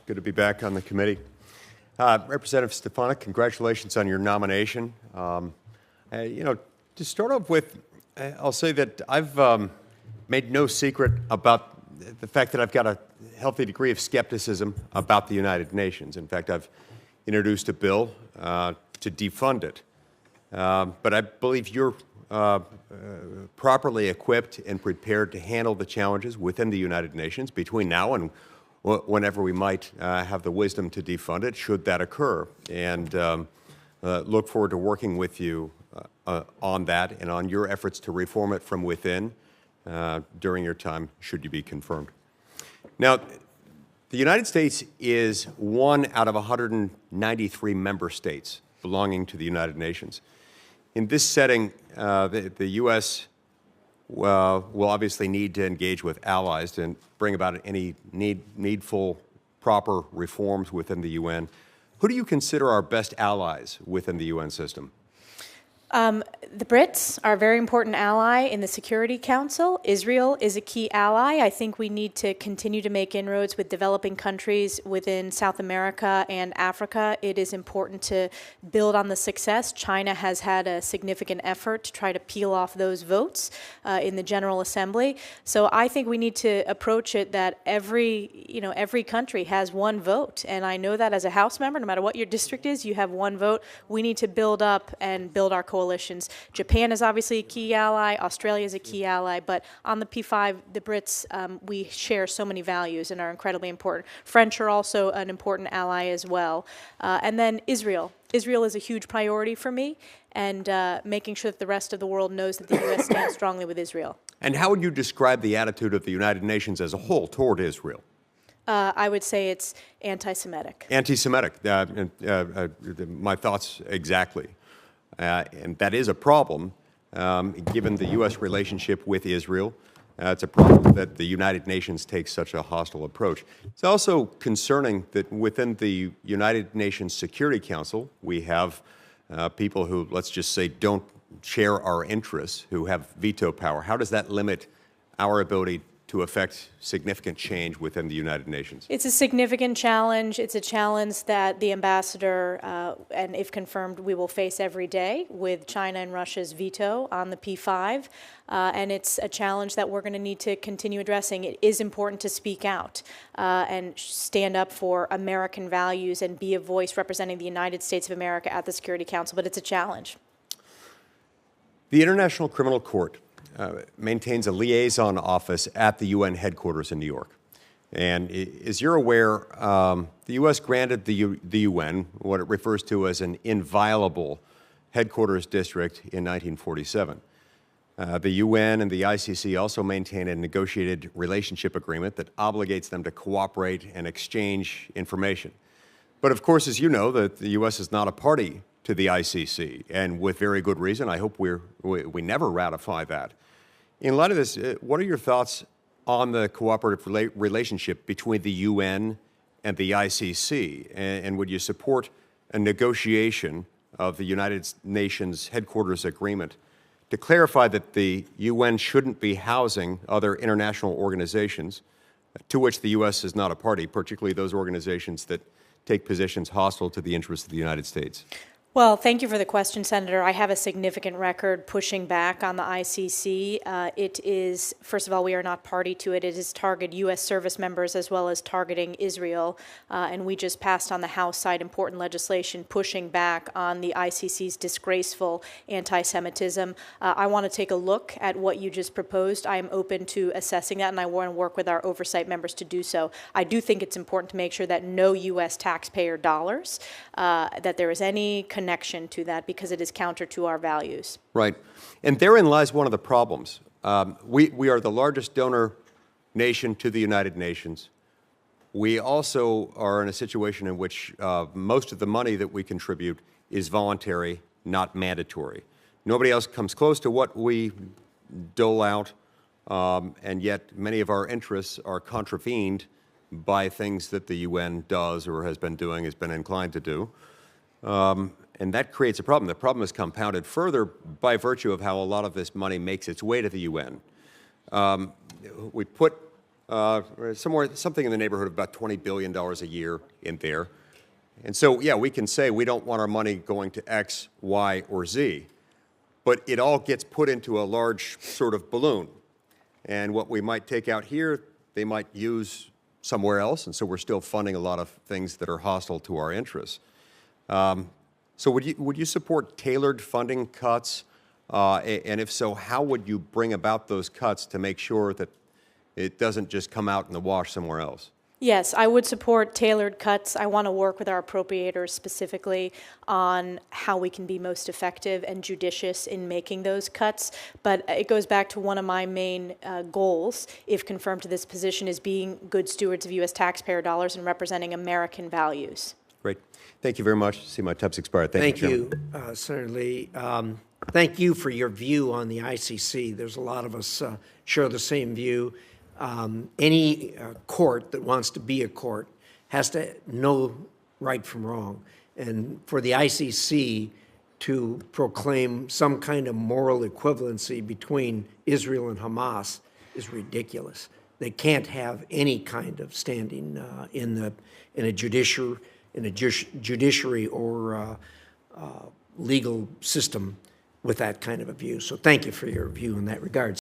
Good to be back on the committee. Representative Stefanik, congratulations on your nomination. To start off with, I'll say that I've made no secret about the fact that I've got a healthy degree of skepticism about the United Nations. In fact, I've introduced a bill to defund it. But I believe you're properly equipped and prepared to handle the challenges within the United Nations between now and whenever we might have the wisdom to defund it, should that occur. And look forward to working with you on that and on your efforts to reform it from within during your time, should you be confirmed. Now, the United States is one out of 193 member states belonging to the United Nations. In this setting, the U.S. will obviously need to engage with allies and bring about any needful, proper reforms within the UN. Who do you consider our best allies within the UN system? The Brits are a very important ally in the Security Council. Israel is a key ally. I think we need to continue to make inroads with developing countries within South America and Africa. It is important to build on the success. China has had a significant effort to try to peel off those votes in the General Assembly. So I think we need to approach it that every country has one vote. And I know that as a House member, no matter what your district is, you have one vote. We need to build up and build our coalitions. Japan is obviously a key ally. Australia is a key ally. But on the P5, the Brits, we share so many values and are incredibly important. French are also an important ally as well. And then Israel. Israel is a huge priority for me, and making sure that the rest of the world knows that the U.S. stands strongly with Israel. And how would you describe the attitude of the United Nations as a whole toward Israel? I would say it's anti-Semitic. Anti-Semitic. My thoughts exactly. And that is a problem, given the U.S. relationship with Israel. It's a problem that the United Nations takes such a hostile approach. It's also concerning that within the United Nations Security Council, we have people who, let's just say, don't share our interests, who have veto power. How does that limit our ability to affect significant change within the United Nations? It's a significant challenge. It's a challenge that the ambassador, and if confirmed, we will face every day with China and Russia's veto on the P5. And it's a challenge that we're going to need to continue addressing. It is important to speak out and stand up for American values and be a voice representing the United States of America at the Security Council, but it's a challenge. The International Criminal Court maintains a liaison office at the UN headquarters in New York. And as you're aware, the U.S. granted the UN what it refers to as an inviolable headquarters district in 1947. The UN and the ICC also maintain a negotiated relationship agreement that obligates them to cooperate and exchange information. But of course, as you know, the U.S. is not a party to the ICC, and with very good reason. I hope we never ratify that. In light of this, what are your thoughts on the cooperative relationship between the UN and the ICC? And would you support a negotiation of the United Nations headquarters agreement to clarify that the UN shouldn't be housing other international organizations to which the U.S. is not a party, particularly those organizations that take positions hostile to the interests of the United States? Well, thank you for the question, Senator. I have a significant record pushing back on the ICC. It is, first of all, we are not party to it. It is targeted U.S. service members as well as targeting Israel. And we just passed on the House side important legislation pushing back on the ICC's disgraceful anti-Semitism. I want to take a look at what you just proposed. I am open to assessing that, and I want to work with our oversight members to do so. I do think it's important to make sure that no U.S. taxpayer dollars, that there is any connection to that, because it is counter to our values. Right. And therein lies one of the problems. We are the largest donor nation to the United Nations. We also are in a situation in which most of the money that we contribute is voluntary, not mandatory. Nobody else comes close to what we dole out, and yet many of our interests are contravened by things that the UN does or has been doing, has been inclined to do. And that creates a problem. The problem is compounded further by virtue of how a lot of this money makes its way to the UN. We put something in the neighborhood of about $20 billion a year in there. And so, yeah, we can say we don't want our money going to X, Y, or Z, but it all gets put into a large sort of balloon. And what we might take out here, they might use somewhere else, and so we're still funding a lot of things that are hostile to our interests. So would you support tailored funding cuts? And if so, how would you bring about those cuts to make sure that it doesn't just come out in the wash somewhere else? Yes, I would support tailored cuts. I want to work with our appropriators specifically on how we can be most effective and judicious in making those cuts. But it goes back to one of my main goals, if confirmed to this position, is being good stewards of U.S. taxpayer dollars and representing American values. Great. Thank you very much. See, my time's expired. Thank you, Senator Lee. Thank you for your view on the ICC. There's a lot of us share the same view. Any court that wants to be a court has to know right from wrong. And for the ICC to proclaim some kind of moral equivalency between Israel and Hamas is ridiculous. They can't have any kind of standing in a judiciary or legal system with that kind of a view. So thank you for your view in that regard.